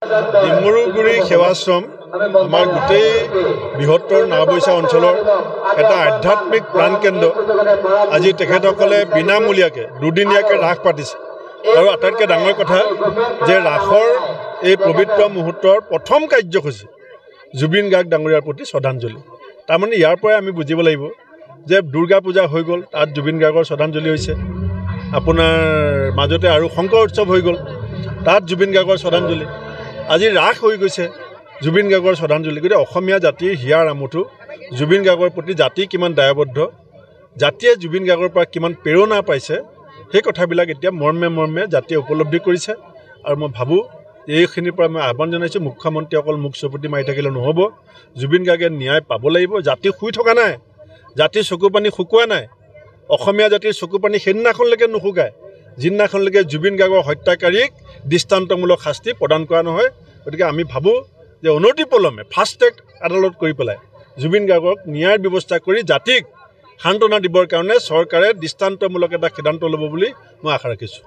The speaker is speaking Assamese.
ডিমৰুগুৰি সেৱাশ্ৰম আমাৰ গোটেই বৃহত্তৰ নাওবৈচা অঞ্চলৰ এটা আধ্যাত্মিক প্ৰাণকেন্দ্ৰ। আজি তেখেতসকলে বিনামূলীয়াকৈ দুদিনীয়াকৈ ৰাস পাতিছে আৰু আটাইতকৈ ডাঙৰ কথা যে ৰাসৰ এই পবিত্ৰ মুহূৰ্তৰ প্ৰথম কাৰ্যসূচী জুবিন গাৰ্গ ডাঙৰীয়াৰ প্ৰতি শ্ৰদ্ধাঞ্জলি। তাৰমানে ইয়াৰ পৰাই আমি বুজিব লাগিব যে দুৰ্গা পূজা হৈ গ'ল, তাত জুবিন গাৰ্গৰ শ্ৰদ্ধাঞ্জলি হৈছে। আপোনাৰ মাজতে আৰু শংকৰ উৎসৱ হৈ গ'ল, তাত জুবিন গাৰ্গৰ শ্ৰদ্ধাঞ্জলি। আজি ৰাস হৈ গৈছে, জুবিন গাৰ্গৰ শ্ৰদ্ধাঞ্জলি। গতিকে অসমীয়া জাতিৰ হিয়াৰ আমঠু জুবিন গাৰ্গৰ প্ৰতি জাতি কিমান দায়বদ্ধ, জাতিয়ে জুবিন গাৰ্গৰ পৰা কিমান প্ৰেৰণা পাইছে, সেই কথাবিলাক এতিয়া মৰ্মে মৰ্মে জাতিয়ে উপলব্ধি কৰিছে। আৰু মই ভাবোঁ এইখিনিৰ পৰা মই আহ্বান জনাইছোঁ, মুখ্যমন্ত্ৰী অকল মুখ চকুটি মাৰি থাকিলে নহ'ব, জুবিন গাৰ্গে ন্যায় পাব লাগিব। জাতি শুই থকা নাই, জাতিৰ চকু পানী শুকোৱা নাই। অসমীয়া জাতিৰ চকু পানী সেইদিনাখনলৈকে নুশুকায় যিদিনাখনলৈকে জুবিন গাৰ্গৰ হত্যাকাৰীক দৃষ্টান্তমূলক শাস্তি প্ৰদান কৰা নহয়। গতিকে আমি ভাবোঁ যে অনতিপলমে ফাষ্ট ট্ৰেক আদালত কৰি পেলাই জুবিন গাৰ্গক ন্যায়ৰ ব্যৱস্থা কৰি জাতিক সান্তনা দিবৰ কাৰণে চৰকাৰে দৃষ্টান্তমূলক এটা সিদ্ধান্ত ল'ব বুলি মই আশা ৰাখিছোঁ।